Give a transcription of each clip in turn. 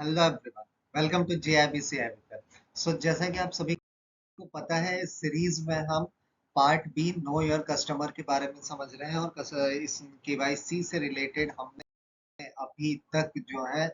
Hello everyone, welcome to JIBC एविकर। So जैसा कि आप सभी को पता है, इस सीरीज में हम part be know your customer के बारे में समझ रहे हैं और इस केवाईसी से रिलेटेड हमने अभी तक जो है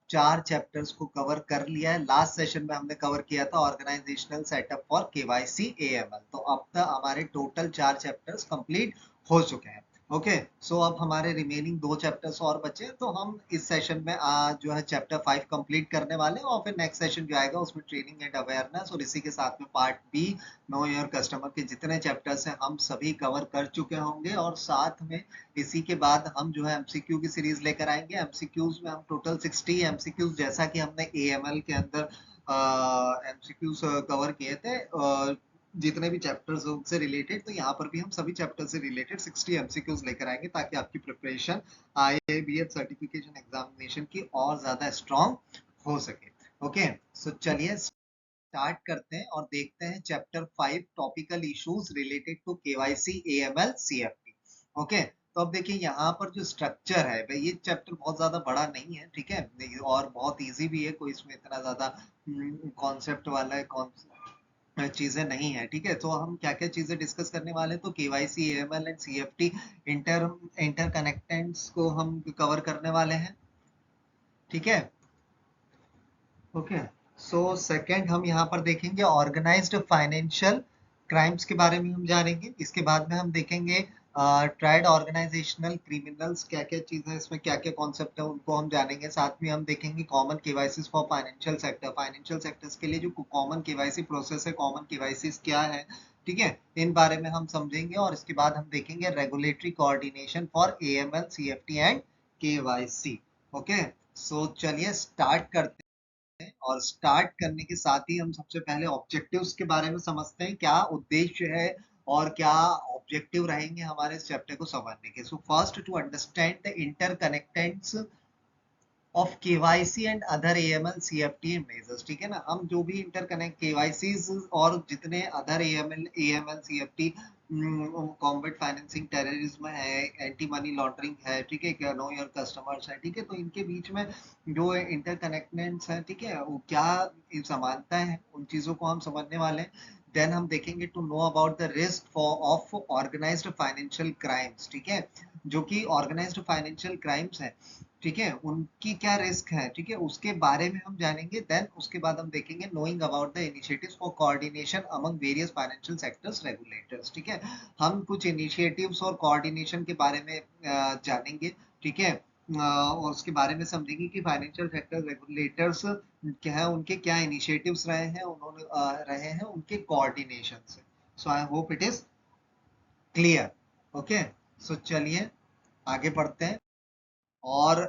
4 चैप्टर्स को कवर कर लिया है। लास्ट सेशन में हमने कवर किया था organisational setup for KYC AML. तो अब तक हमारे टोटल 4 चैप्टर्स कंप्लीट हो चुके हैं। ओके, सो अब हमारे रिमेनिंग 2 चैप्टर्स और बचे हैं, तो हम इस सेशन में आज जो है चैप्टर 5 कंप्लीट करने वाले हैं और फिर नेक्स्ट सेशन जो आएगा उसमें ट्रेनिंग एंड अवेयरनेस और इसी के साथ में part be know your customer के जितने चैप्टर्स हैं हम सभी कवर कर चुके होंगे। और साथ में इसी के बाद हम जो है एमसीक्यू की सीरीज लेकर आएंगे। एमसीक्यूज में हम टोटल 60 एमसीक्यूज, जैसा कि हमने एएमएल के अंदर एमसीक्यूज कवर किए थे जितने भी चैप्टर्स उनसे रिलेटेड, तो यहाँ पर भी हम सभी चैप्टर से रिलेटेड 60 एमसीक्यूज लेकर आएंगे ताकि आपकी प्रिपरेशन आईएबीएफ सर्टिफिकेशन एग्जामिनेशन की और ज्यादा स्ट्रांग हो सके। ओके, सो चलिए स्टार्ट करते हैं और देखते हैं chapter 5 topical issues related to KYC AML CFT. Okay, तो अब देखिए यहाँ पर जो स्ट्रक्चर है भाई, ये चैप्टर बहुत ज्यादा बड़ा नहीं है, ठीक है, और बहुत इजी भी है, कोई इसमें इतना ज्यादा कॉन्सेप्ट वाला है चीजें नहीं है। ठीक है, तो हम क्या क्या चीजें डिस्कस करने वाले हैं, तो KYC AML and CFT inter interconnectedness को हम कवर करने वाले हैं। ठीक है, ओके, सो सेकंड हम यहाँ पर देखेंगे ऑर्गेनाइज्ड फाइनेंशियल क्राइम्स के बारे में हम जानेंगे। इसके बाद में हम देखेंगे ट्राइड ऑर्गेनाइजेशनल क्रिमिनल्स, क्या क्या चीजें इसमें, क्या क्या कॉन्सेप्ट है उनको हम जानेंगे। साथ में हम देखेंगे common KYC for financial sector, financial sectors के लिए जो कॉमन केवाईसी प्रोसेस है, कॉमन केवाईसी क्या है, ठीक है, इन बारे में हम समझेंगे। और इसके बाद हम देखेंगे regulatory coordination for AML CFT and KYC. Okay, so चलिए स्टार्ट करते हैं। और स्टार्ट करने के साथ ही हम सबसे पहले ऑब्जेक्टिव्स के बारे में समझते हैं, क्या उद्देश्य है और क्या ऑब्जेक्टिव रहेंगे हमारे इस चैप्टर को समझने के। So first, to understand the interconnectedness of KYC and other AML CFT measures. ठीक है ना, हम जो भी इंटरकनेक्ट केवाईसी और जितने other AML AML CFT, combat financing terrorism है, एंटी मनी लॉन्ड्रिंग है, ठीक है, क्या नो योर कस्टमर्स है, ठीक है, तो इनके बीच में जो इंटरकनेक्टेंट्स है, ठीक है, वो क्या समानता है, उन चीजों को हम समझने वाले हैं। देन हम देखेंगे to know about the risk for of organised financial crimes, ठीक है, जो कि ऑर्गेनाइज्ड फाइनेंशियल क्राइम्स है, ठीक है, उनकी क्या रिस्क है, ठीक है, उसके बारे में हम जानेंगे। देन उसके बाद हम देखेंगे knowing about the initiatives for coordination among various financial sectors regulators, ठीक है, हम कुछ इनिशिएटिव्स और कोऑर्डिनेशन के बारे में जानेंगे, ठीक है, और उसके बारे में समझेंगे कि फाइनेंशियल सेक्टर रेगुलेटर्स क्या है, उनके क्या इनिशिएटिव्स रहे हैं, उन्होंने रहे हैं उनके कोऑर्डिनेशन से। So I hope it is clear. Okay, so चलिए आगे बढ़ते हैं और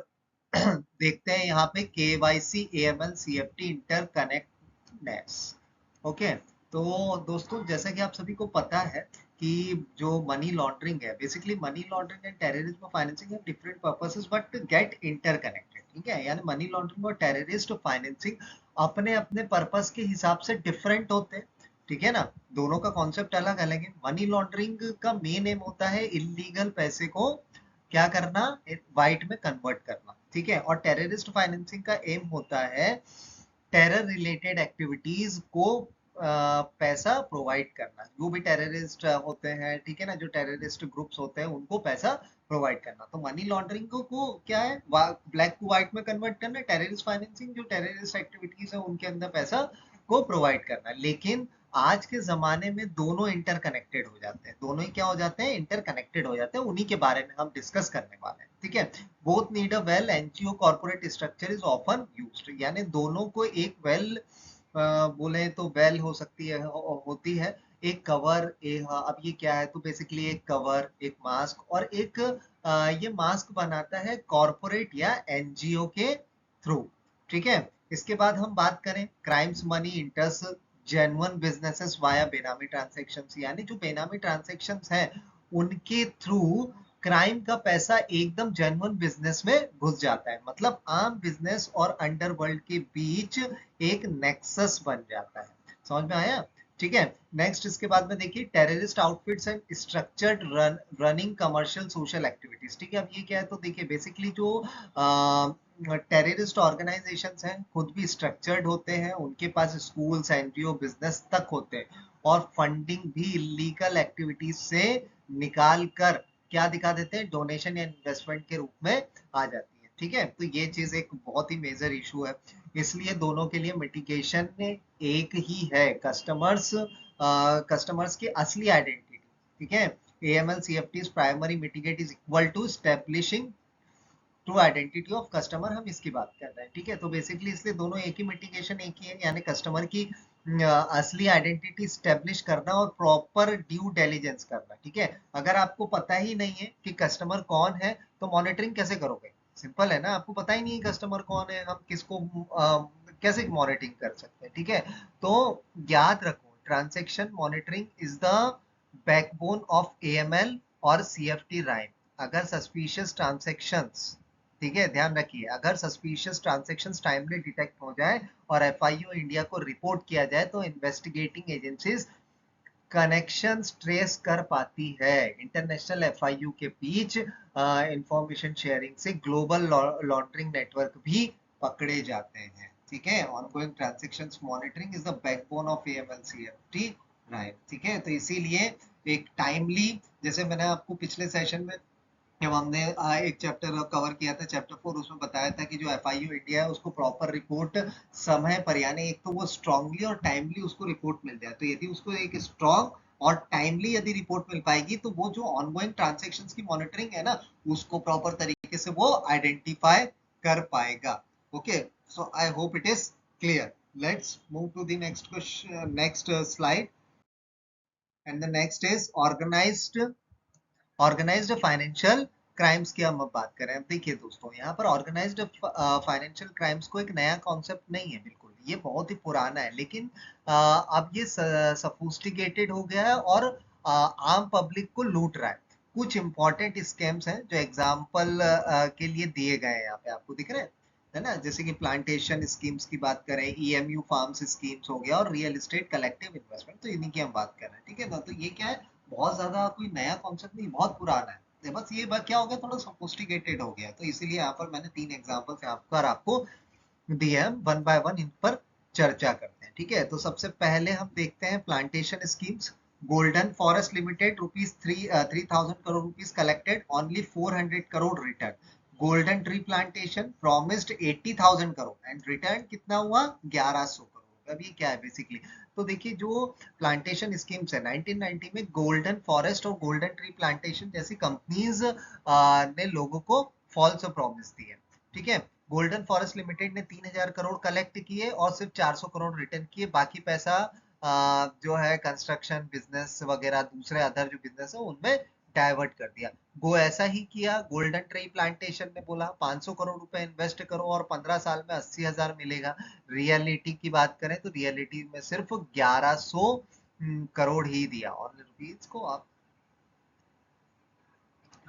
देखते हैं यहाँ पे KYC AML CFT interconnectedness. Okay, तो दोस्तों जैसा कि आप सभी को पता है कि जो मनी लॉन्ड्रिंग है, basically money laundering and terrorism financing है different purposes but get interconnected. ठीक है, यानी मनी लॉन्ड्रिंग और टेररिस्ट फाइनेंसिंग अपने अपने पर्पस के हिसाब से डिफरेंट होते हैं। ठीक है ना, दोनों का कॉन्सेप्ट अलग अलग है। मनी लॉन्ड्रिंग का मेन एम होता है इलीगल पैसे को क्या करना, वाइट में कन्वर्ट करना, ठीक है, और टेररिस्ट फाइनेंसिंग का एम होता है टेरर रिलेटेड एक्टिविटीज को पैसा प्रोवाइड करना, जो भी टेररिस्ट होते हैं, ठीक है ना, जो टेररिस्ट ग्रुप्स होते हैं उनको पैसा प्रोवाइड करना। तो मनी लॉन्ड्रिंग को क्या है, ब्लैक को व्हाइट में कन्वर्ट करना, टेररिस्ट फाइनेंसिंग जो टेररिस्ट एक्टिविटीज है उनके अंदर पैसा को प्रोवाइड करना। लेकिन आज के जमाने में दोनों इंटरकनेक्टेड हो जाते हैं, दोनों ही क्या हो जाते हैं, इंटरकनेक्टेड हो जाते हैं, उन्हीं के बारे में हम डिस्कस करने वाले हैं। ठीक है, both need a well NGO corporate structure is often used, यानी दोनों को एक वेल बोले तो वेल हो सकती है, होती है एक कवर, अब ये क्या है, तो बेसिकली एक कवर, एक मास्क और एक ये मास्क बनाता है कॉर्पोरेट या एनजीओ के थ्रू। ठीक है, इसके बाद हम बात करें crimes money इंटर्स genuine businesses via बेनामी ट्रांजैक्शंस, यानी जो बेनामी ट्रांजैक्शंस हैं उनके थ्रू क्राइम का पैसा एकदम जेन्युइन बिजनेस में घुस जाता है, मतलब आम बिजनेस और अंडरवर्ल्ड के बीच एक नेक्सस बन जाता है। समझ में आया? ठीक है, नेक्स्ट इसके बाद में देखिए terrorist outfits and structured running commercial social activities. ठीक है, अब ये क्या है, तो देखिए बेसिकली जो टेररिस्ट ऑर्गेनाइजेशंस हैं, खुद भी स्ट्रक्चर्ड होते हैं, उनके पास स्कूल्स, एनजीओ, बिजनेस तक होते हैं और फंडिंग भी इलीगल एक्टिविटीज से निकाल कर क्या दिखा देते हैं, डोनेशन या इन्वेस्टमेंट के रूप में आ जाती है। ठीक है, तो ये चीज एक बहुत ही मेजर इशू है, इसलिए दोनों के लिए मिटिगेशन एक ही है, कस्टमर्स की असली आइडेंटिटी। ठीक है, AML CFT's primary mitigate is equal to establishing true identity of customer, हम इसकी बात कर रहे हैं। ठीक है, तो बेसिकली इसलिए दोनों एक ही मिटिगेशन एक ही है, यानी कस्टमर की असली आइडेंटिटी स्टेब्लिश करना और प्रॉपर ड्यू डिलिजेंस करना। ठीक है, अगर आपको पता ही नहीं है कि कस्टमर कौन है तो मॉनिटरिंग कैसे करोगे? सिंपल है ना, आपको पता ही नहीं है कस्टमर कौन है, हम किसको कैसे मॉनिटरिंग कर सकते हैं? ठीक है, तो याद रखो, transaction monitoring is the backbone of AML और CFT राइट। अगर सस्पिशियस ट्रांजेक्शंस, ठीक है, ध्यान रखिए, अगर सस्पिशियस ट्रांजैक्शंस टाइमली डिटेक्ट हो जाए और FIU इंडिया को रिपोर्ट किया जाए तो इन्वेस्टिगेटिंग एजेंसीज कनेक्शंस ट्रेस कर पाती है। इंटरनेशनल FIU के बीच इंफॉर्मेशन शेयरिंग से ग्लोबल लॉन्ड्रिंग नेटवर्क भी पकड़े जाते हैं। ठीक है, ongoing transactions monitoring is the backbone of AML CFT right. ठीक है, तो इसीलिए एक टाइमली, जैसे मैंने आपको पिछले सेशन में जब हमने एक चैप्टर कवर किया था, चैप्टर 4, उसमें बताया था कि जो FIU इंडिया है उसको प्रॉपर रिपोर्ट समय पर, यानी एक तो वो स्ट्रांगली और टाइमली उसको रिपोर्ट मिल जाए, तो यदि उसको एक स्ट्रांग और टाइमली यदि रिपोर्ट मिल पाएगी तो वो जो ऑनगोइंग ट्रांजैक्शंस की मॉनिटरिंग है ना, उसको प्रॉपर तरीके से वो आइडेंटिफाई कर पाएगा। Okay, so I hope it is clear. Let's move to the next question, next slide, and the next is organised financial crimes की हम अब बात कर रहे हैं। देखिए दोस्तों, यहाँ पर ऑर्गेनाइज्ड फाइनेंशियल क्राइम्स को एक नया कॉन्सेप्ट नहीं है, बिल्कुल ये बहुत ही पुराना है, लेकिन अब ये सफोस्टिकेटेड हो गया है और आम पब्लिक को लूट रहा है। कुछ इंपॉर्टेंट स्कैम्स हैं जो एग्जाम्पल के लिए दिए गए हैं, यहाँ पे आपको दिख रहे हैं, है ना, जैसे कि प्लांटेशन स्कीम्स की बात करें, EMU फार्म्स स्कीम्स हो गया और रियल एस्टेट कलेक्टिव इन्वेस्टमेंट, तो इन्हीं की हम बात कर रहे हैं। ठीक है ना, तो ये क्या है, बहुत ज्यादा कोई नया कॉन्सेप्ट नहीं, बहुत पुराना है, तो बस ये बात क्या हो गया, थोड़ा सोफिस्टिकेटेड हो गया, तो इसीलिए यहाँ पर मैंने 3 एग्जांपल्स यहाँ पर आपको दिए हैं, वन बाय वन इन पर चर्चा करते हैं। ठीक है, तो सबसे पहले हम देखते हैं plantation schemes. Golden forest limited rupees 3,000 crore rupees collected, only 400 crore return. Golden tree plantation promised 80,000 crore and return कितना हुआ, 1,100 करोड़। अब ये क्या है बेसिकली, तो देखिए जो प्लांटेशन स्कीम्स है, 1990 में गोल्डन फॉरेस्ट और गोल्डन ट्री प्लांटेशन जैसी कंपनीज ने लोगों को फॉल्स प्रॉमिस दी है। ठीक है, गोल्डन फॉरेस्ट लिमिटेड ने 3,000 करोड़ कलेक्ट किए और सिर्फ 400 करोड़ रिटर्न किए, बाकी पैसा जो है कंस्ट्रक्शन बिजनेस वगैरह दूसरे अदर जो बिजनेस है उनमें डाइवर्ट कर दिया। वो ऐसा ही किया, गोल्डन ट्री प्लांटेशन ने बोला 500 करोड़ रुपए इन्वेस्ट करो और 15 साल में 80,000 मिलेगा। रियलिटी की बात करें तो रियलिटी में सिर्फ 1,100 करोड़ ही दिया, और रुपीज को आप,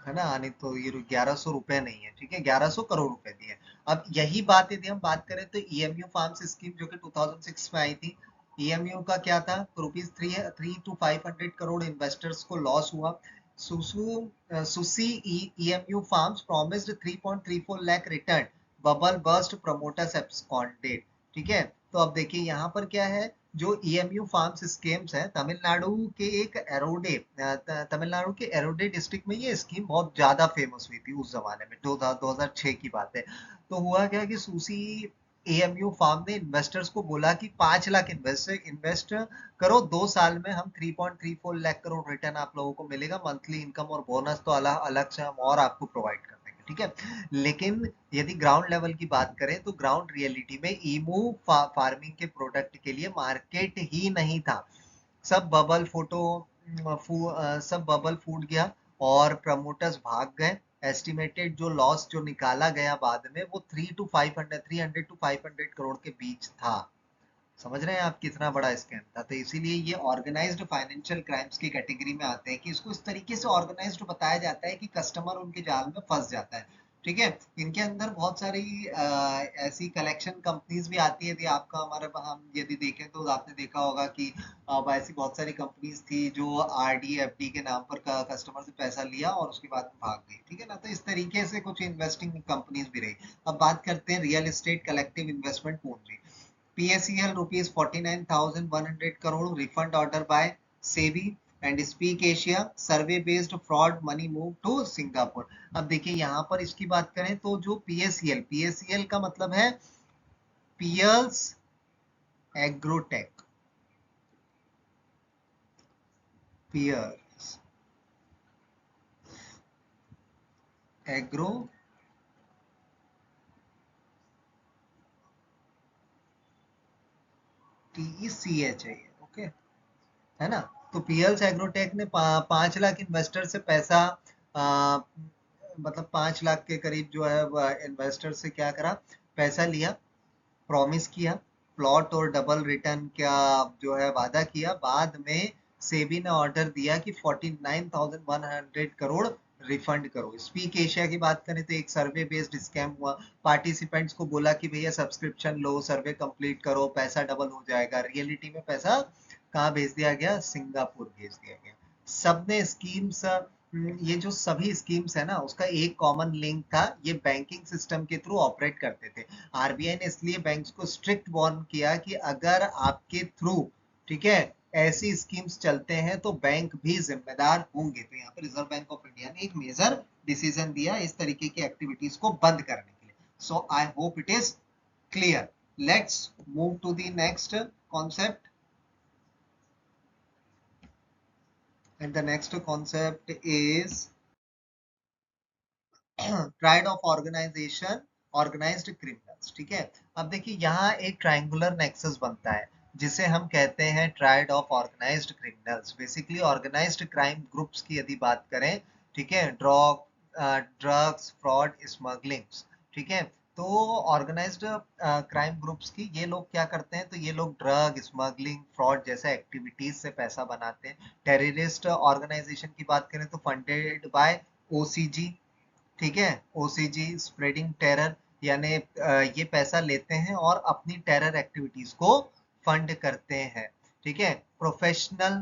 है ना, नहीं तो ये 1,100 रुपए नहीं है, ठीक है, 1,100 करोड़ रुपए दिए। अब यही बात यदि हम बात करें तो EMU फार्म्स स्कीम जो कि 2006 में आई थी, EMU का क्या था, रुपीज 3 to 500 करोड़ इन्वेस्टर्स को लॉस हुआ। सुसी EMU farms promised 3.34 lakh return, bubble burst, promoters absconded. ठीक है, तो अब देखिए यहाँ पर क्या है, जो EMU फार्म्स स्कीम्स है, तमिलनाडु के एक एरोडे, तमिलनाडु के एरोडे डिस्ट्रिक्ट में ये स्कीम बहुत ज्यादा फेमस हुई थी उस जमाने में, 2006 की बात है। तो हुआ क्या कि सूसी AMU फार्म ने इन्वेस्टर्स को बोला कि 5 लाख इन्वेस्ट करो, 2 साल में हम 3.34 लाख करोड़ रिटर्न आप लोगों को मिलेगा, मंथली इनकम और बोनस तो अलग अलग से हम और आपको प्रोवाइड कर देंगे। ठीक है, लेकिन यदि ग्राउंड लेवल की बात करें तो ग्राउंड रियलिटी में ईमू फार्मिंग के प्रोडक्ट के लिए मार्केट ही नहीं था। सब बबल सब बबल फूट गया और प्रमोटर्स भाग गए। एस्टिमेटेड जो लॉस जो निकाला गया बाद में वो 300 to 500 के बीच था। समझ रहे हैं आप कितना बड़ा स्कैम था, तो इसीलिए ये ऑर्गेनाइज्ड फाइनेंशियल क्राइम्स की कैटेगरी में आते हैं कि इसको इस तरीके से ऑर्गेनाइज्ड बताया जाता है कि कस्टमर उनके जाल में फंस जाता है। ठीक है। इनके अंदर बहुत सारी ऐसी कलेक्शन कंपनीज भी आती है। यदि आपका हमारे हम यदि देखें तो आपने देखा होगा कि ऐसी बहुत सारी कंपनीज थी जो आरडी एफडी के नाम पर कस्टमर से पैसा लिया और उसके बाद में भाग गई, ठीक है ना। तो इस तरीके से कुछ इन्वेस्टिंग कंपनीज भी रही। अब बात करते हैं रियल एस्टेट कलेक्टिव इन्वेस्टमेंट पूंजी। PSEL rupees 49,100 crore refund order by SEBI and Speak Asia survey based fraud money move to Singapore। अब देखिए यहाँ पर इसकी बात करें तो जो PSEL का मतलब है Pierce Agrotech, Pierce agro TECH है ये, ओके, है ना। तो पियर्स एग्रोटेक ने 5 लाख इन्वेस्टर से पैसा आ, मतलब 5 लाख के करीब जो है इन्वेस्टर से क्या करा, पैसा लिया, प्रॉमिस किया, प्लॉट और डबल रिटर्न का जो है वादा किया। बाद में सेबी ने ऑर्डर दिया कि 49,100 करोड़ रिफंड करो। स्पीक एशिया की बात करें तो एक सर्वे बेस्ड स्कैम हुआ। पार्टिसिपेंट्स को बोला कि भैया सब्सक्रिप्शन लो, सर्वे कंप्लीट करो, पैसा डबल हो जाएगा। रियलिटी में पैसा कहाँ भेज दिया गया, सिंगापुर भेज दिया गया। सबने स्कीम्स, ये जो सभी स्कीम्स है ना उसका एक कॉमन लिंक था, ये बैंकिंग सिस्टम के थ्रू ऑपरेट करते थे। आरबीआई ने इसलिए बैंक्स को स्ट्रिक्ट वार्न किया कि अगर आपके थ्रू, ठीक है, ऐसी स्कीम्स चलते हैं तो बैंक भी जिम्मेदार होंगे। तो यहाँ पर रिजर्व बैंक ऑफ इंडिया ने एक मेजर डिसीजन दिया इस तरीके की एक्टिविटीज को बंद करने के लिए। So I hope it is clear. Let's move to the next concept, and the next concept is triad of organisation organised criminals. ठीक है। अब देखिए यहाँ एक ट्रायंगुलर नेक्सस बनता है जिसे हम कहते हैं triad of organised criminals. Basically organised crime groups की यदि बात करें, ठीक है, ड्रग्स, फ्रॉड, स्मगलिंग्स, ठीक है। तो ऑर्गेनाइज्ड क्राइम ग्रुप्स की ये लोग क्या करते हैं, तो ये लोग ड्रग, स्मगलिंग, फ्रॉड जैसे एक्टिविटीज से पैसा बनाते हैं। टेररिस्ट ऑर्गेनाइजेशन की बात करें तो फंडेड बाय ओसीजी, ठीक है, ओसीजी स्प्रेडिंग टेरर, यानी ये पैसा लेते हैं और अपनी टेरर एक्टिविटीज को फंड करते हैं। ठीक है। प्रोफेशनल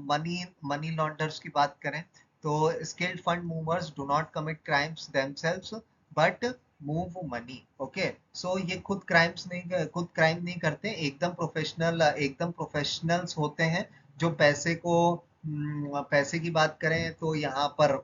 मनी मनी लॉन्डर्स की बात करें तो skilled fund movers do not commit crimes themselves but move money. Okay. सो ये खुद क्राइम नहीं करते, एकदम प्रोफेशनल्स होते हैं जो पैसे को, पैसे की बात करें तो यहाँ पर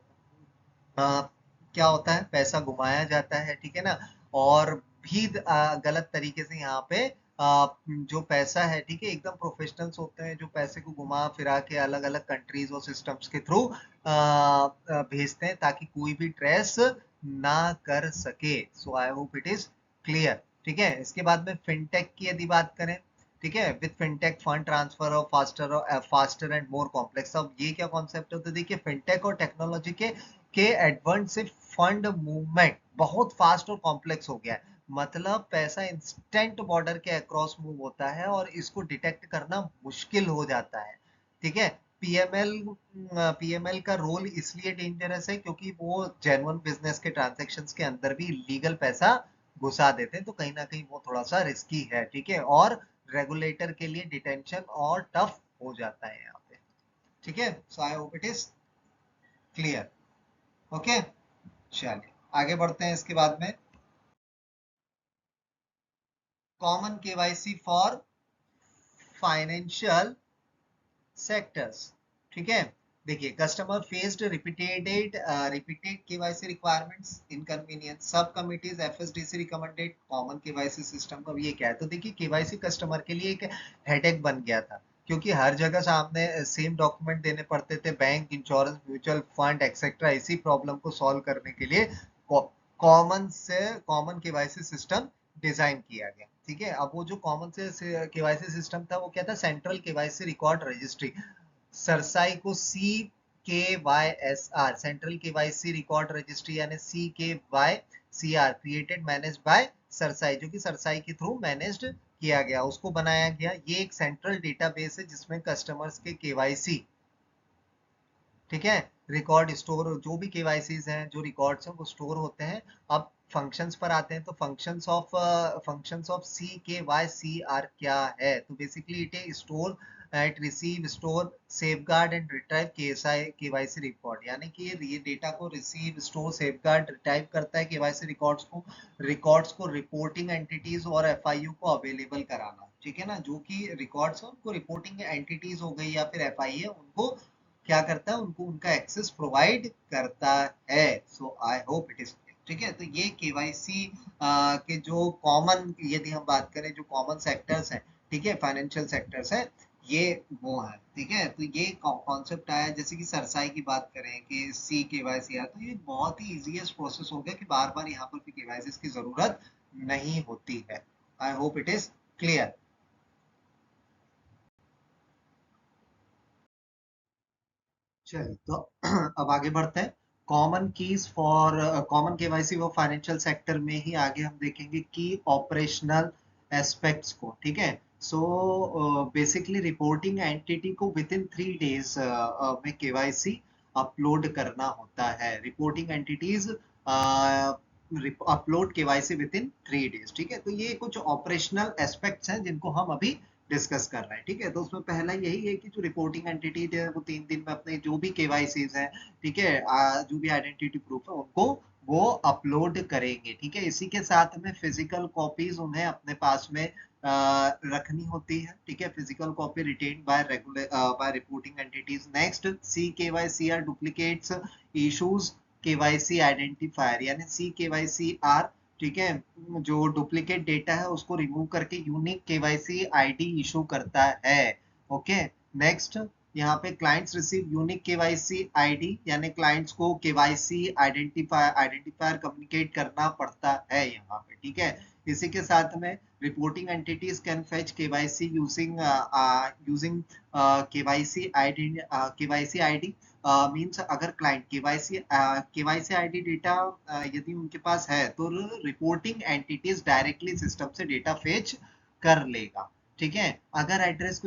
क्या होता है, पैसा घुमाया जाता है, ठीक है ना। और भी गलत तरीके से यहाँ पे जो पैसा है, ठीक है, एकदम प्रोफेशनल्स होते हैं जो पैसे को घुमा फिरा के अलग अलग कंट्रीज और सिस्टम्स के थ्रू भेजते हैं ताकि कोई भी ट्रेस ना कर सके। So I hope it is clear. ठीक है। इसके बाद में फिनटेक की यदि बात करें, ठीक है, विद फिनटेक फंड ट्रांसफर और फास्टर एंड मोर कॉम्प्लेक्स। अब ये क्या कॉन्सेप्ट होता है, देखिए फिनटेक और टेक्नोलॉजी के एडवांस से फंड मूवमेंट बहुत फास्ट और कॉम्प्लेक्स हो गया है। मतलब पैसा इंस्टेंट बॉर्डर के अक्रॉस मूव होता है और इसको डिटेक्ट करना मुश्किल हो जाता है। ठीक है। पीएमएल पीएमएल का रोल इसलिए डेंजरस है क्योंकि वो जेन्युइन बिजनेस के ट्रांजैक्शंस के अंदर भी लीगल पैसा घुसा देते हैं, तो कहीं ना कहीं वो थोड़ा सा रिस्की है। ठीक है। और रेगुलेटर के लिए डिटेंशन और टफ हो जाता है यहाँ पे। ठीक है। So I hope it is clear. Okay. चलिए आगे बढ़ते हैं। इसके बाद में common KYC for financial sectors. ठीक है। देखिए customer faced repeated KYC requirements, inconvenience, sub committees FSDC recommended common KYC system. अब ये क्या है, तो देखिए केवाईसी कस्टमर के लिए एक हेडेक बन गया था क्योंकि हर जगह सामने सेम डॉक्यूमेंट देने पड़ते थे, bank, insurance, mutual fund etcetera. इसी प्रॉब्लम को सॉल्व करने के लिए कॉमन केवाईसी सिस्टम डिजाइन किया गया। ठीक है। अब वो जो कॉमन से केवाईसी सिस्टम था वो क्या था, central KYC record registry, cerci को CKYSR, central KYC record registry, यानी CKYCR, created managed by cerci, जो कि सरसाई के थ्रू मैनेज्ड किया गया, उसको बनाया गया। ये एक सेंट्रल डेटाबेस है जिसमें कस्टमर्स के केवाईसी ठीक है। रिकॉर्ड स्टोर, जो भी केवाईसीज हैं, जो रिकॉर्ड्स हैं वो स्टोर होते हैं। अब फंक्शंस पर आते हैं, तो फंक्शंस ऑफ सी के वाई सी आर क्या है? तो basically it is store at receive, store, safeguard and retrieve KYC record, यानी कि ये डेटा को रिसीव, स्टोर, सेफगार्ड, रिट्राइव करता है केवाईसी रिकॉर्ड्स को रिपोर्टिंग एंटिटीज और एफआईयू को अवेलेबल कराना। ठीक है ना, जो कि रिकॉर्ड्स है उनको रिपोर्टिंग एंटिटीज हो गई या फिर एफआई है, उनको क्या करता है, उनको उनका एक्सेस प्रोवाइड करता है। So I hope it is. ठीक है, तो ये केवाईसी के जो कॉमन, यदि हम बात करें जो कॉमन सेक्टर्स हैं, ठीक है, फाइनेंशियल सेक्टर्स हैं, ये वो है। ठीक है, तो ये कॉन्सेप्ट आया। जैसे कि सरसाई की बात करें कि सी केवाईसी है, तो ये बहुत ही इजीएस्ट प्रोसेस हो गया कि बार बार यहाँ पर भी केवाईसी की जरूरत नहीं होती है। आई होप इट इज क्लियर। चलिए, तो अब आगे बढ़ते हैं। कॉमन केवाईसी वो फाइनेंशियल सेक्टर में ही आगे हम देखेंगे की ऑपरेशनल एस्पेक्ट्स को। ठीक है, सो बेसिकली रिपोर्टिंग एंटिटी को विद इन 3 डेज में केवाईसी अपलोड करना होता है। Reporting entities upload KYC within 3 days. ठीक है, तो ये कुछ ऑपरेशनल एस्पेक्ट्स हैं जिनको हम अभी डिस्कस कर रहे हैं। ठीक है, तो उसमें पहला यही है कि जो रिपोर्टिंग एंटिटी है वो 3 दिन में अपने जो भी केवाईसीज हैं, ठीक है, जो भी आइडेंटिटी प्रूफ है उनको वो अपलोड करेंगे। ठीक है, इसी के साथ में फिजिकल कॉपीज उन्हें अपने पास में रखनी होती है। ठीक है, physical copy retained by regular by reporting entities. Next, C KYC R duplicates issues KYC identifier, यानी सी केवाईसी आर, ठीक है, जो डुप्लीकेट डेटा है उसको रिमूव करके यूनिक केवाईसी आईडी इशू करता है। ओके, नेक्स्ट, यहाँ पे clients receive unique KYC ID, यानी क्लाइंट्स को केवाईसी आइडेंटिफायर कम्युनिकेट करना पड़ता है यहाँ पे। ठीक है, इसी के साथ में reporting entities can fetch KYC using using KYC ID. Means अगर क्लाइंट केवाईसी आईडी डेटा यदि उनके पास है, तो रिपोर्टिंग एंटिटीज डायरेक्टली सिस्टम से डेटा फेच कर लेगा। ठीक है, अगर एड्रेस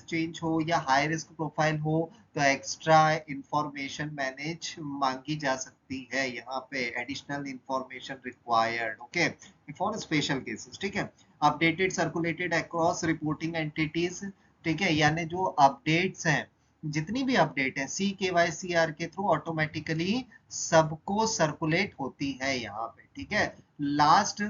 चेंज हो या हाई रिस्क प्रोफाइल हो, तो एक्स्ट्रा इंफॉर्मेशन मैनेज मांगी जा सकती है। यहाँ पे additional information required, okay, for special cases. ठीक है, updated circulated across reporting entities. ठीक है, यानी जो अपडेट्स हैं, जितनी भी अपडेट है सी के वाई सी आर के थ्रू ऑटोमेटिकली सबको सर्कुलेट होती है यहाँ पे। ठीक है, last,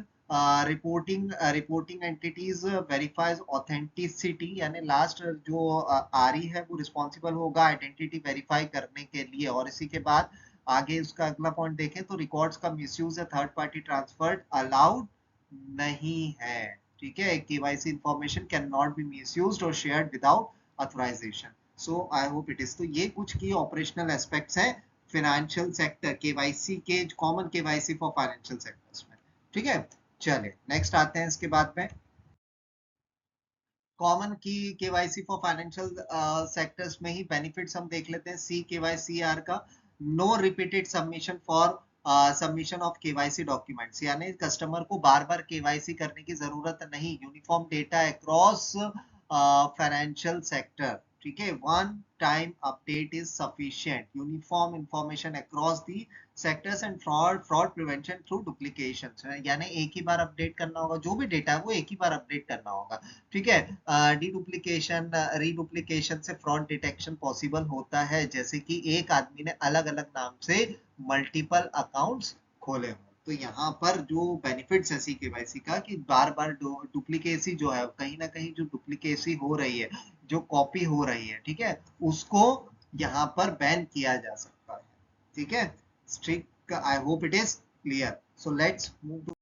reporting entities verifies authenticity, यानी लास्ट जो आरई है वो रिस्पॉन्सिबल होगा आइडेंटिटी वेरीफाई करने के लिए। और इसी के बाद आगे उसका अगला पॉइंट देखें तो रिकॉर्ड्स का मिसयूज या थर्ड पार्टी ट्रांसफर अलाउड नहीं है। ठीक है, KYC information can not be misused और shared without authorisation. So I hope it is. तो ये कुछ की ऑपरेशनल एस्पेक्ट्स हैं फाइनेंशियल सेक्टर केवाईसी के, common KYC for financial sectors में। ठीक है, चलिए नेक्स्ट आते हैं इसके बाद में। कॉमन की केवाईसी फॉर फाइनेंशियल सेक्टर्स में ही बेनिफिट्स हम देख लेते हैं सी केवाईसी आर का। No repeated submission for submission of KYC documents, यानी कस्टमर को बार बार केवाईसी करने की जरूरत नहीं। Uniform data across financial sector. ठीक है, one time update is sufficient. Uniform information across the sectors and fraud prevention through duplication, यानी एक ही बार अपडेट करना होगा, जो भी डेटा है वो एक ही बार अपडेट करना होगा। ठीक है, डीडुप्लीकेशन रीडुप्लीकेशन से फ्रॉड डिटेक्शन पॉसिबल होता है, जैसे कि एक आदमी ने अलग अलग नाम से मल्टीपल अकाउंट्स खोले हों। तो यहाँ पर जो बेनिफिट्स है सी केवाईसी का, कि बार बार डुप्लीकेसी जो है, कहीं ना कहीं जो डुप्लीकेसी हो रही है, जो कॉपी हो रही है, ठीक है, उसको यहाँ पर बैन किया जा सकता है। ठीक है, strict, I hope it is clear. So let's move to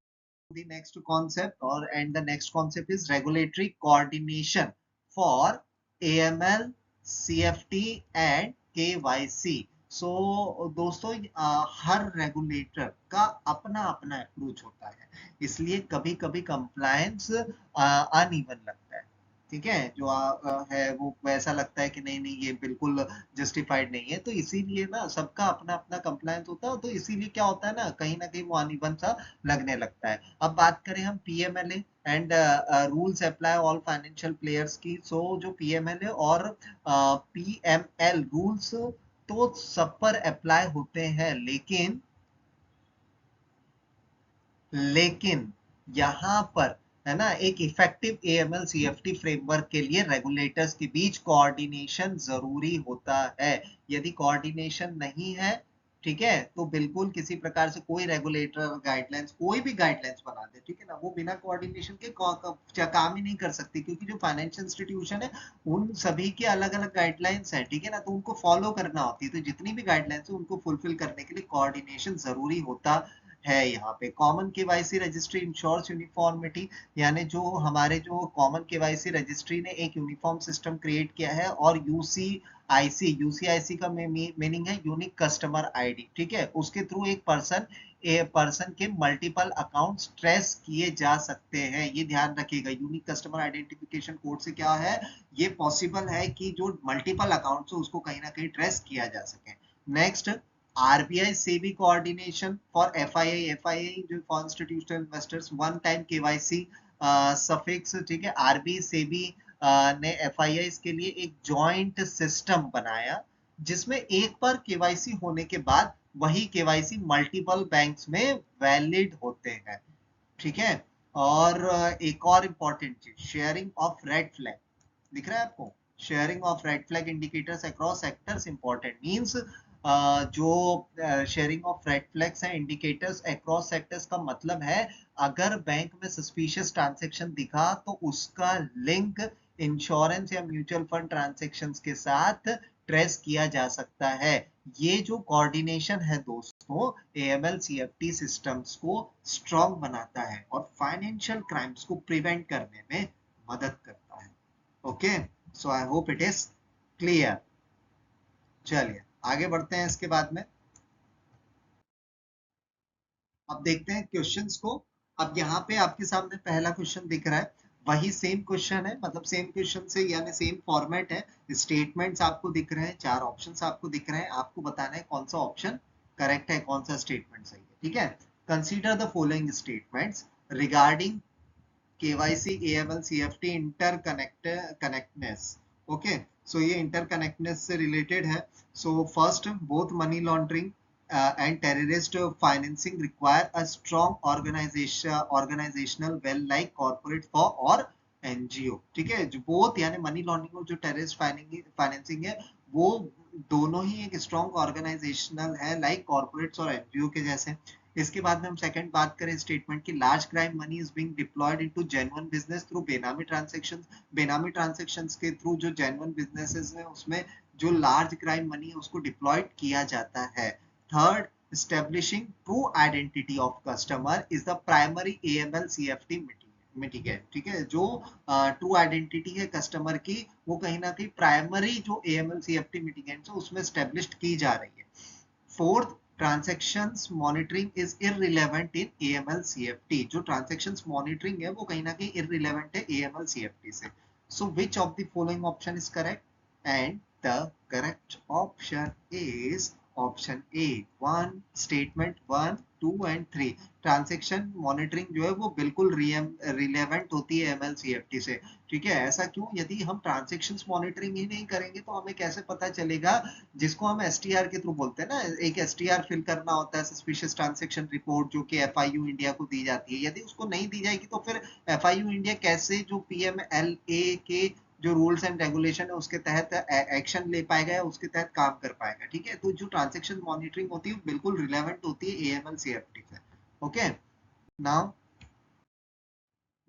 the next concept, or and the next concept is regulatory coordination for AML, CFT and KYC। सो दोस्तों, हर रेगुलेटर का अपना अपना अप्रोच होता है, इसलिए कभी कभी कंप्लायंस अनइवन लगता है। ठीक है, जो है वो वैसा लगता है कि नहीं नहीं ये बिल्कुल जस्टिफाइड नहीं है, तो इसीलिए ना सबका अपना अपना कंप्लायंस होता है, तो इसीलिए क्या होता है ना कहीं वो अनइवन सा लगने लगता है। अब बात करें हम PMLA and rules apply all financial players की। सो जो पीएमएलए और पीएमएल रूल्स तो सब पर अप्लाई होते हैं, लेकिन यहाँ पर है ना एक इफेक्टिव एएमएल सीएफटी फ्रेमवर्क के लिए रेगुलेटर्स के बीच कोऑर्डिनेशन जरूरी होता है। यदि कोऑर्डिनेशन नहीं है, ठीक है, तो बिल्कुल किसी प्रकार से कोई रेगुलेटर गाइडलाइंस, कोई भी गाइडलाइंस बना दे, ठीक है ना, वो बिना कोऑर्डिनेशन के काम ही नहीं कर सकती, क्योंकि जो फाइनेंशियल इंस्टीट्यूशन है उन सभी के अलग अलग गाइडलाइंस है, ठीक है ना, तो उनको फॉलो करना होती है। तो जितनी भी गाइडलाइंस है उनको फुलफिल करने के लिए कोऑर्डिनेशन जरूरी होता है। यहाँ पे common KYC registry ensures uniformity, यानी जो हमारे जो कॉमन केवाईसी रजिस्ट्री ने एक यूनिफॉर्म सिस्टम क्रिएट किया है, और यूसीआईसी का मीनिंग है यूनिक कस्टमर आईडी, ठीक है, उसके थ्रू एक पर्सन के मल्टीपल अकाउंट्स ट्रेस किए जा सकते हैं। ये ध्यान रखिएगा, यूनिक कस्टमर आइडेंटिफिकेशन कोड से क्या है, ये पॉसिबल है कि जो मल्टीपल अकाउंट्स हो उसको कहीं ना कहीं ट्रेस किया जा सके। Next, RBI SEBI coordination for FII जो for institutional investors, one time KYC suffix, ठीक है, आरबी सेबी ने एफआईआई के लिए एक जॉइंट सिस्टम बनाया, जिसमें एक बार केवाईसी होने के बाद वही केवाईसी मल्टीपल बैंक्स में वैलिड होते हैं, ठीक है। और एक और इंपॉर्टेंट चीज, शेयरिंग ऑफ रेड फ्लैग, दिख रहा है आपको, sharing of red flag indicators across sectors important means, जो शेयरिंग ऑफ रेड फ्लैग्स हैं इंडिकेटर्स अक्रॉस सेक्टर्स का मतलब है, अगर बैंक में सस्पिशियस ट्रांजैक्शन दिखा तो उसका लिंक इंश्योरेंस या म्यूचुअल फंड ट्रांजैक्शंस के साथ ट्रेस किया जा सकता है। ये जो कोऑर्डिनेशन है दोस्तों, एएमएल सीएफटी सिस्टम्स को स्ट्रॉन्ग बनाता है और फाइनेंशियल क्राइम्स को प्रिवेंट करने में मदद करता है। Okay, so I hope it is clear. चलिए आगे बढ़ते हैं इसके बाद में। अब देखते हैं क्वेश्चंस को। अब यहाँ पे आपके सामने पहला क्वेश्चन दिख रहा है, वही सेम क्वेश्चन है, मतलब सेम क्वेश्चन से यानी सेम फॉर्मेट है। स्टेटमेंट्स आपको दिख रहे हैं, चार ऑप्शंस आपको दिख रहे हैं, आपको बताना है कौन सा ऑप्शन करेक्ट है, कौन सा स्टेटमेंट सही है, ठीक है। Consider the following statements regarding KYC AML CFT interconnectedness. ओके, सो ये इंटरकनेक्टनेस से रिलेटेड है। So first, both money laundering and terrorist financing require a strong organizational well like corporate for or NGO, ठीक है। जो बोथ यानी मनी लॉन्ड्रिंग और जो टेररिस्ट फाइनेंसिंग है, वो दोनों ही एक स्ट्रॉन्ग ऑर्गेनाइजेशनल है, लाइक कॉर्पोरेट्स और एनजीओ के जैसे। इसके बाद में हम सेकंड बात करें स्टेटमेंट की, large crime money is being deployed into genuine business through benami transactions. Benami transactions के थ्रू जो जेन्युइन बिजनेसेस हैं उसमें जो लार्ज क्राइम मनी है उसको डिप्लॉयड किया जाता है। Third, establishing true identity of customer is the primary AML CFT mitigant, ठीक है। जो ट्रू आइडेंटिटी है कस्टमर की, वो कहीं ना कहीं प्राइमरी जो AML CFT मिटिगेंट है उसमें स्टेब्लिश्ड की जा रही है। Fourth, transactions monitoring is irrelevant in AML CFT। जो ट्रांजैक्शंस मॉनिटरिंग है वो कहीं ना कहीं इररिलेवेंट है AML CFT से। So which of the following option is correct, and the correct option is option A, one, statement one, two and three. Transaction monitoring जो है वो बिल्कुल रिलेवेंट होती है एमएल सीएफटी से, ठीक है। ऐसा क्यों, यदि हम ट्रांजैक्शंस मॉनिटरिंग ही नहीं करेंगे तो हमें कैसे पता चलेगा, जिसको हम एसटीआर के थ्रू बोलते हैं ना, एक एसटीआर फिल करना होता है, सस्पिशियस ट्रांजैक्शन रिपोर्ट, जो कि एफआईयू इंडिया को दी जाती है। यदि उसको नहीं दी जाएगी तो फिर एफआईयू इंडिया कैसे जो पीएमएलए के जो रूल्स एंड रेगुलेशन है उसके तहत एक्शन ले पाएगा या उसके तहत काम कर पाएगा, ठीक है। तो जो ट्रांजैक्शन मॉनिटरिंग होती है बिल्कुल रिलेवेंट होती है एएमएल सीएफटी से। Okay, now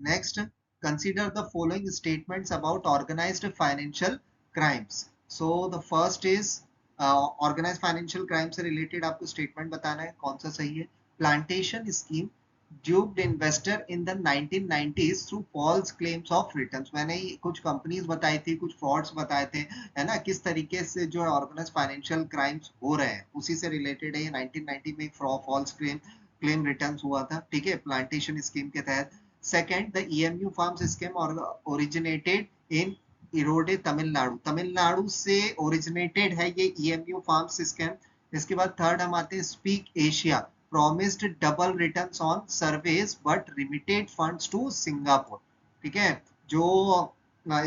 next, consider the following statements about organized financial crimes. So the first is organized financial crime से related आपको statement बताना है कौन सा सही है। Plantation scheme duped investor in the 1990s through false claims of returns। मैंने कुछ कंपनीज बताई थी, कुछ फ्रॉड्स बताए थे, है ना, किस तरीके से जो है ऑर्गेनाइज फाइनेंशियल क्राइम्स हो रहे हैं, उसी से रिलेटेड है। 1990 में फॉल्स क्लेम रिटर्न्स हुआ था, ठीक है, प्लांटेशन स्कीम के तहत। Second, the EMU farms scam originated in Erode Tamil Nadu, Tamil Nadu से ओरिजिनेटेड है ये EMU farms स्कैम। इसके बाद थर्ड हम आते हैं, speak Asia promised double returns on surveys but remitted funds to Singapore, ठीक है। जो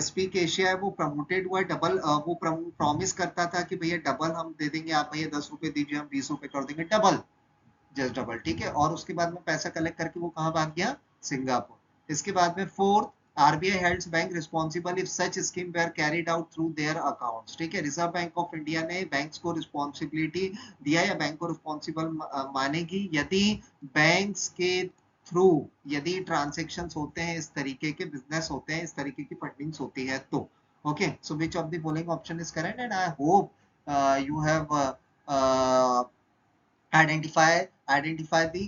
स्पीक एशिया है वो प्रमोटेड हुआ डबल, वो प्रॉमिस करता था कि भैया डबल हम दे देंगे, आप भैया 10 रुपए दीजिए हम 20 रुपए कर देंगे डबल, जस्ट डबल, ठीक है। और उसके बाद में पैसा कलेक्ट करके वो कहाँ भाग गया, सिंगापुर। इसके बाद में fourth, RBI helds bank responsible if such scheme were carried out through their accounts, ठीक है। रिजर्व बैंक ऑफ इंडिया ने बैंक्स को रिस्पॉन्सिबिलिटी दिया या बैंक को रिस्पॉन्सिबल मानेगी यदि बैंक्स के थ्रू, यदि ट्रांजेक्शन होते हैं, इस तरीके के बिजनेस होते हैं, इस तरीके की फंडिंग्स होती है तो। Okay, so which of the following option is correct, and I hope you have identify the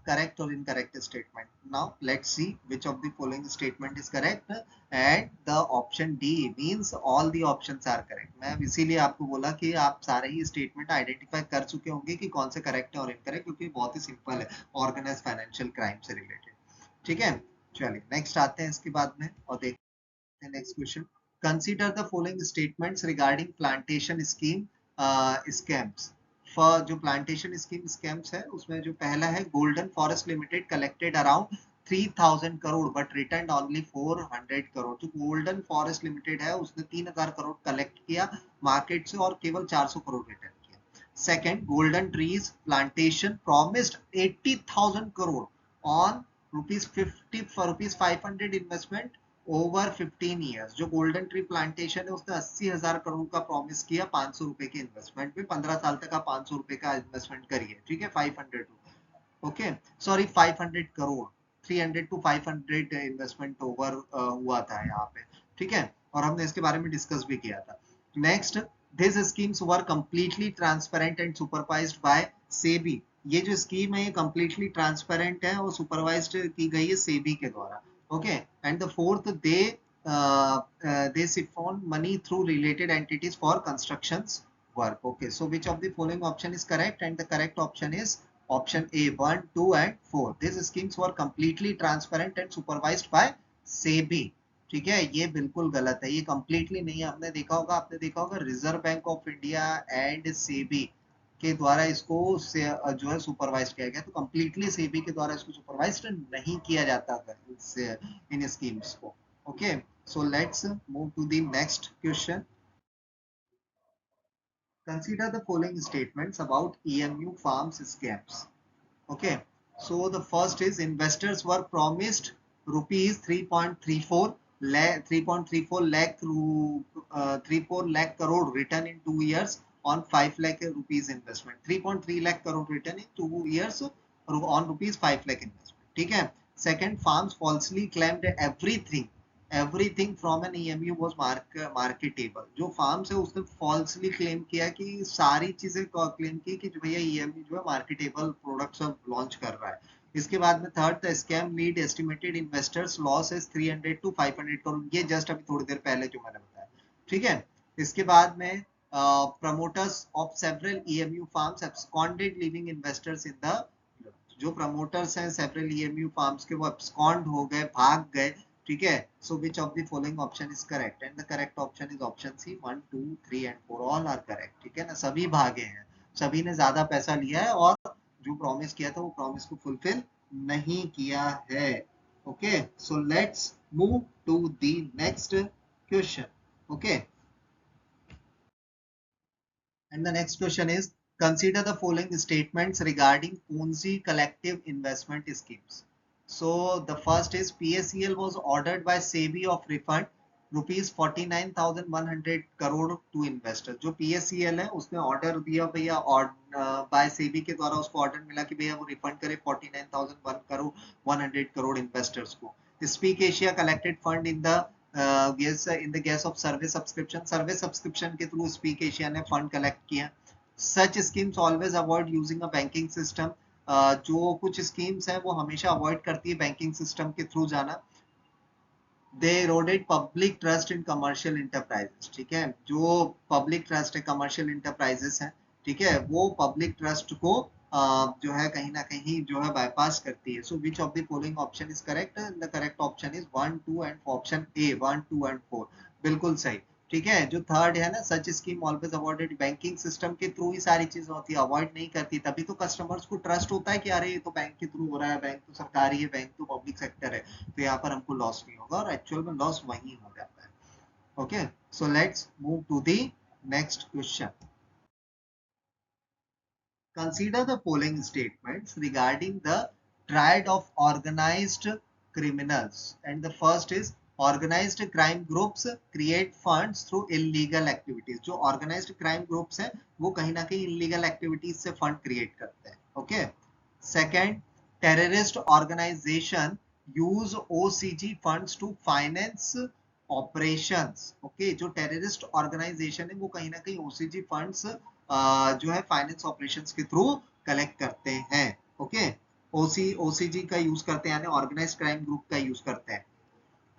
correct or incorrect statement. Now let's see which of the following statement is correct, and the option D means all the options are correct. मैं इसीलिए आपको बोला कि आप सारे ही statement identify कर चुके होंगे कि कौन से करेक्ट है और इनकरेक्ट, क्योंकि बहुत ही सिंपल है, ऑर्गेनाइज फाइनेंशियल क्राइम से रिलेटेड, ठीक है। चलिए नेक्स्ट आते हैं इसके बाद में और देखते हैं next question. Consider the following statements regarding plantation scheme scams. For जो प्लांटेशन स्कीम स्कैम्स है उसमें जो पहला है, golden forest limited collected around 3000 crore but return only 400 crore. जो गोल्डन फॉरेस्ट लिमिटेड है उसने 3000 करोड़ कलेक्ट किया मार्केट से और केवल 400 करोड़ रिटर्न किया। Second, golden trees plantation promised 80,000 crore on rupees 500 investment over 15 years. जो गोल्डन ट्री प्लांटेशन है उसने 80,000 करोड़ का प्रॉमिस किया 500 रुपए के इन्वेस्टमेंट में, 15 साल तक आप 500 रुपए का इन्वेस्टमेंट करिए, ठीक है। 500, okay sorry 500 crore, 300 to 500 investment over हुआ था यहाँ पे, ठीक है। और हमने इसके बारे में डिस्कस भी किया था। Next, this schemes were completely transparent and supervised by SEBI. ये जो स्कीम है ये कंप्लीटली ट्रांसपेरेंट है और सुपरवाइज्ड की गई है सेबी के द्वारा, okay. And the fourth, they siphon money through related entities for constructions work, okay. So which of the following option is correct, and the correct option is option A, 1, 2 and 4. These schemes were completely transparent and supervised by SEBI, ठीक है। ये बिल्कुल गलत है, ये completely नहीं है। आपने देखा होगा, reserve Bank of India and SEBI के द्वारा इसको जो है सुपरवाइज किया गया, तो कंप्लीटली सेबी के द्वारा इसको सुपरवाइज नहीं किया जाता है इन स्कीम्स को, okay. So let's move to the next question. Consider the following statements about EMU farms scams, okay. So the first is investors were promised rupees 3.34 lakh 34 lakh crore return in 2 years on 5 lakh rupees investment, 3.3 lakh crore return in 2 years on rupees 5 lakh investment, ठीक है। Second, farms falsely claimed everything from an EMU was marketable। जो farms है उसने falsely claim किया कि सारी चीजें claim की कि जो भैया EMU जो है मार्केटेबल प्रोडक्ट्स लॉन्च कर रहा है। इसके बाद में third, the scam lead estimated investors loss is 300 to 500 crore. ये जस्ट अभी थोड़ी देर पहले जो मैंने बताया, ठीक है। इसके बाद में promoters of several EMU farms absconded leaving investors in the, जो प्रमोटर्स हैं सेवरल EMU फार्म्स के वो abscond हो गए, भाग गए, ठीक है। So which of the following option is correct, and the correct option is option C, 1, 2, 3 and 4 all are correct, ठीक है ना। सभी भागे हैं, सभी ने ज्यादा पैसा लिया है और जो प्रॉमिस किया था वो प्रॉमिस को फुलफिल नहीं किया है, okay. So let's move to the next question, okay. And the next question is, consider the following statements regarding Ponzi collective investment schemes. So the first is, PSEL was ordered by SEBI of refund rupees 49,100 crore to investors। जो PSEL है उसने order दिया भैया, और by SEBI के द्वारा उसको order मिला कि भैया वो रिफंड करे 49,001 करोड़ 100 करोड़ इन्वेस्टर्स को। Speak Asia collected fund in the in the case of survey subscription के थ्रू स्पीक एशिया ने फंड कलेक्ट किया। सच schemes always avoid using a banking system. जो कुछ स्कीम्स हैं वो हमेशा अवॉइड करती है बैंकिंग सिस्टम के थ्रू जाना। दे eroded public trust in commercial enterprises, ठीक है। जो पब्लिक ट्रस्ट है कमर्शियल इंटरप्राइजेस है, ठीक है, वो पब्लिक ट्रस्ट को जो है कहीं ना कहीं जो है बाईपास करती है। So which of the following option is correct, the correct option is 1, 2 and option A 1, 2 and 4, बिल्कुल सही, ठीक है। जो थर्ड है ना, such scheme always avoided, banking system के थ्रू ही सारी चीजें होती है, अवॉइड नहीं करती, तभी तो कस्टमर्स को ट्रस्ट होता है कि अरे ये तो बैंक के थ्रू हो रहा है, बैंक तो सरकारी है, बैंक तो पब्लिक सेक्टर है, तो यहाँ पर हमको लॉस नहीं होगा, और एक्चुअल में लॉस वही हो जाता है। Okay, so let's move to the next question. Consider the following statements regarding the triad of organized criminals. And the first is organized crime groups create funds through illegal activities. जो organized crime groups हैं वो कहीं ना कहीं illegal activities से fund create करते हैं. Okay. Second, terrorist organization use OCG funds to finance operations. Okay, जो terrorist organization है वो कहीं ना कहीं OCG funds जो है फाइनेंस ऑपरेशंस के थ्रू कलेक्ट करते हैं. ओके, ओसीजी का यूज करते हैं यानी ऑर्गेनाइज्ड क्राइम ग्रुप का यूज करते हैं.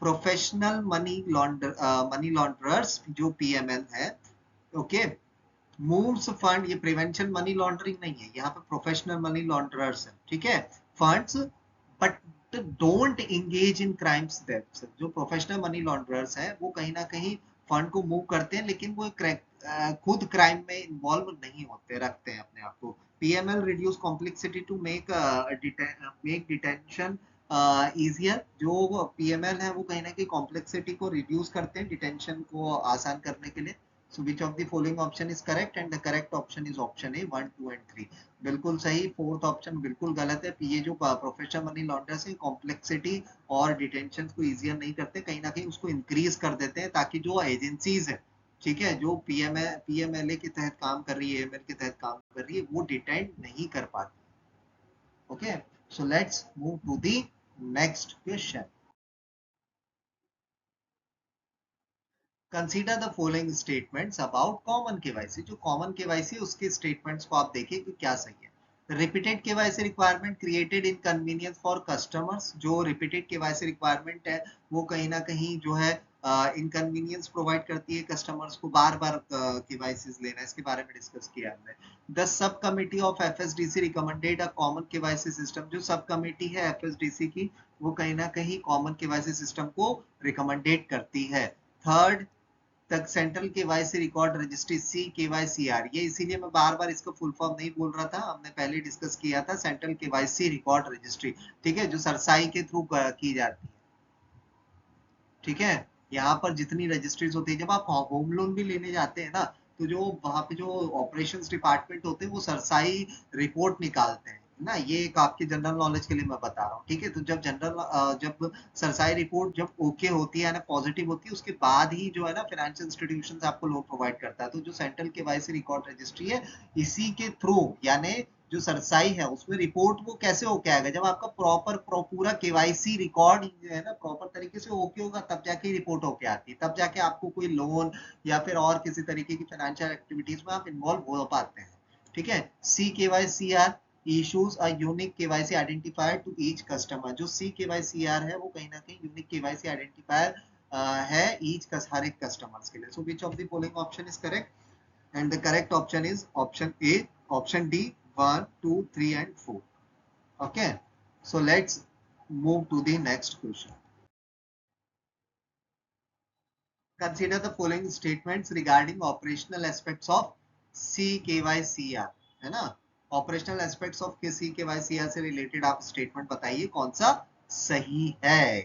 प्रोफेशनल मनी लॉन्ड्रर्स जो पीएमएल है. ओके, मूव्स फंड, ये प्रिवेंशन मनी लॉन्ड्रिंग नहीं है, यहाँ पे प्रोफेशनल मनी लॉन्ड्रर्स है. ठीक है, funds but don't engage in crimes themselves. जो प्रोफेशनल मनी लॉन्ड्रर्स हैं वो कहीं ना कहीं फंड को मूव करते हैं लेकिन वो खुद क्राइम में इन्वॉल्व नहीं होते, रखते हैं अपने आप को. PML reduce complexity to make detention easier. जो पीएमएल है वो कहीं ना कहीं कॉम्प्लेक्सिटी को रिड्यूस करते हैं डिटेंशन को आसान करने के लिए. So which of the following option is correct? And the correct option is option A, 1, 2 and 3. बिल्कुल सही. फोर्थ ऑप्शन बिल्कुल गलत है. ये जो प्रोफेशनल मनी लॉन्डर्स है कॉम्प्लेक्सिटी और डिटेंशन को इजियर नहीं करते, कहीं ना कहीं उसको इंक्रीज कर देते हैं ताकि जो एजेंसीज है, ठीक है, जो पीएमएलए के तहत काम कर रही है, एएमएल के तहत काम कर रही है, वो डिटेंट नहीं कर पाती. Okay, so let's move to the next question. Consider the following statements about common KYC. जो कॉमन केवाईसी उसके स्टेटमेंट्स को आप देखिए कि क्या सही है. Repeated KYC requirement created inconvenience for customers. जो रिपीटेड केवाईसी रिक्वायरमेंट है वो कहीं ना कहीं जो है इनकन्वीनियंस प्रोवाइड करती है कस्टमर्स को, बार बार केवाईसी लेना. इसके बारे में डिस्कस किया हमने. The sub committee of FSDC recommended a common KYC system. जो सब कमिटी है एफएसडीसी की वो कहीं ना कहीं कॉमन केवाईसी सिस्टम को रिकमेंडेड करती है. थर्ड, तक सेंट्रल केवाईसी रिकॉर्ड रजिस्ट्री सी केवाईसीआर. ये इसीलिए मैं बार बार इसका फुल फॉर्म नहीं बोल रहा था, हमने पहले डिस्कस किया था. सेंट्रल केवाईसी रिकॉर्ड रजिस्ट्री, ठीक है, जो सरसाई के थ्रू की जाती है. ठीक है, यहाँ पर जितनी रजिस्ट्रीज होती है, जब आप होम लोन भी लेने जाते हैं ना, तो जो वहां पे जो ऑपरेशंस डिपार्टमेंट होते हैं वो सरसाई रिपोर्ट निकालते हैं ना. ये एक आपके जनरल नॉलेज के लिए मैं बता रहा हूँ. ठीक है, तो जब सरसाई रिपोर्ट जब ओके होती है ना, पॉजिटिव होती है, उसके बाद ही जो है ना फाइनेंशियल इंस्टीट्यूशंस आपको लोन प्रोवाइड करता है. तो जो सेंट्रल केवाईसी रिकॉर्ड रजिस्ट्री है, इसी के थ्रू यानी जो सरसाई है उसमें रिपोर्ट वो कैसे होके आएगा, जब आपका पूरा केवाईसी रिकॉर्ड जो है ना प्रॉपर तरीके से ओके होगा, तब जाके रिपोर्ट होके आती है, तब जाके आपको कोई लोन या फिर और किसी तरीके की फाइनेंशियल एक्टिविटीज में आप इन्वॉल्व हो पाते हैं. ठीक है, C KYC R issues a unique KYC identifier to each customer. जो सी केवाईसी आर है वो कहीं ना कहीं यूनिक केवाईसी आइडेंटिफायर है हर एक कस्टमर्स के लिए. So which of the following option is correct? And the correct option is option A, option D, 1, 2, 3 and 4. Okay, so let's move to the next question. Consider the following statements regarding operational aspects of CKYCR. है ना, operational aspects of CKYCR से related आप statement बताइए कौन सा सही है.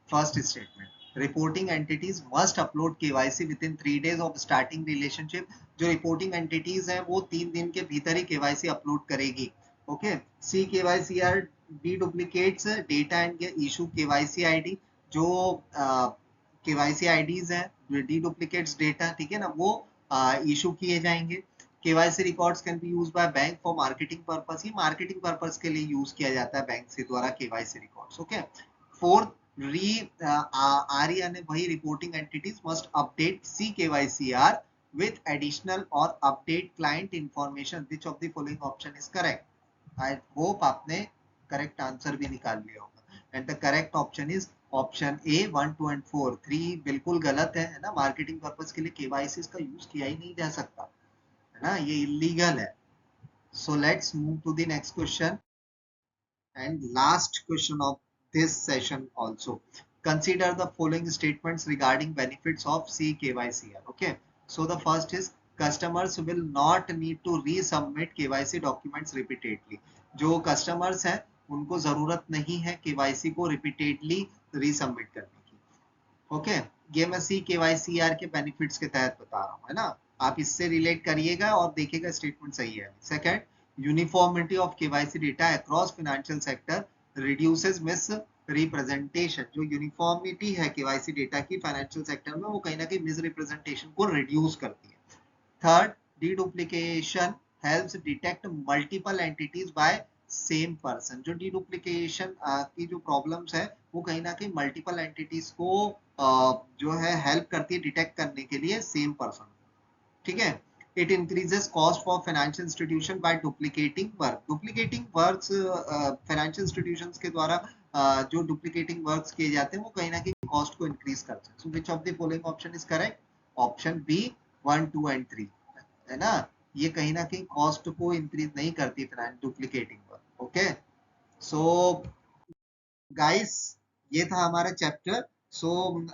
First statement, reporting entities must upload KYC within 3 days of starting relationship. जो रिपोर्टिंग एंटिटीज हैं वो 3 दिन के भीतर ही केवाईसी अपलोड करेगी. Okay, C KYCR deduplicates data and issue KYC ID. जो केवाईसी आईडीज हैं डी डुप्लीकेट्स डेटा, ठीक है ना, वो इशू किए जाएंगे. KYC records can be used by bank for marketing purpose. ये मार्केटिंग पर्पस के लिए यूज किया जाता है बैंक से द्वारा KYC records. Okay, fourth, are यानी वही reporting entities must update C KYCR with additional or update client information. Which of the following option is correct? I hope आपने correct answer भी निकाल लिया होगा. And the correct option is option A, 1, 2 and 4. 3 बिल्कुल गलत है ना. Marketing purpose के लिए केवाईसी का यूज किया ही नहीं जा सकता है ना, ये इलीगल है. So let's move to the next question and last question of this session also. Consider the following statements regarding benefits of CKYCR. Okay, so the first is customers will not need to resubmit KYC documents repeatedly. जो customers हैं उनको जरूरत नहीं है KYC को repeatedly resubmit करने की. Okay, ये मैं CKYCR के बेनिफिट्स के तहत बता रहा हूँ, है ना। आप इससे रिलेट करिएगा और देखिएगा स्टेटमेंट सही है। Second, uniformity of KYC data across financial sector reduces miss representation. जो यूनिफॉर्मिटी है केवाईसी डेटा की फाइनेंशियल सेक्टर में, वो कहीं ना कहीं मिस रिप्रेजेंटेशन को रिड्यूस करती है। Third, deduplication helps detect multiple entities by same person. जो डिडुप्लीकेशन की जो प्रॉब्लम्स है वो कहीं ना कहीं मल्टीपल एंटिटीज को जो है हेल्प करती है डिटेक्ट करने के लिए सेम पर्सन। ठीक है। It increases cost for financial institution by duplicating work. Duplicating works financial institutions के द्वारा जो डुप्लीकेटिंग वर्क्स किए जाते हैं वो कहीं ना कहीं कॉस्ट को इंक्रीज करते हैं। So which of the following option is correct? Option B 1, 2 and 3, है ना। ये कहीं ना कहीं कॉस्ट को इंक्रीज नहीं करती duplicating work. Okay, so guys, ये था हमारा चैप्टर। सो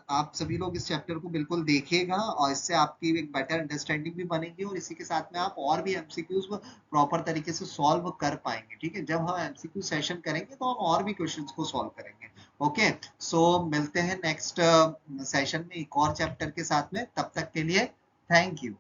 आप सभी लोग इस चैप्टर को बिल्कुल देखिएगा और इससे आपकी एक बेटर अंडरस्टैंडिंग भी बनेगी और इसी के साथ में आप और भी एमसीक्यूज प्रॉपर तरीके से सॉल्व कर पाएंगे। ठीक है, जब हम एमसीक्यू सेशन करेंगे तो हम और भी क्वेश्चंस को सॉल्व करेंगे। ओके, सो मिलते हैं नेक्स्ट सेशन में एक और चैप्टर के साथ में। तब तक के लिए थैंक यू।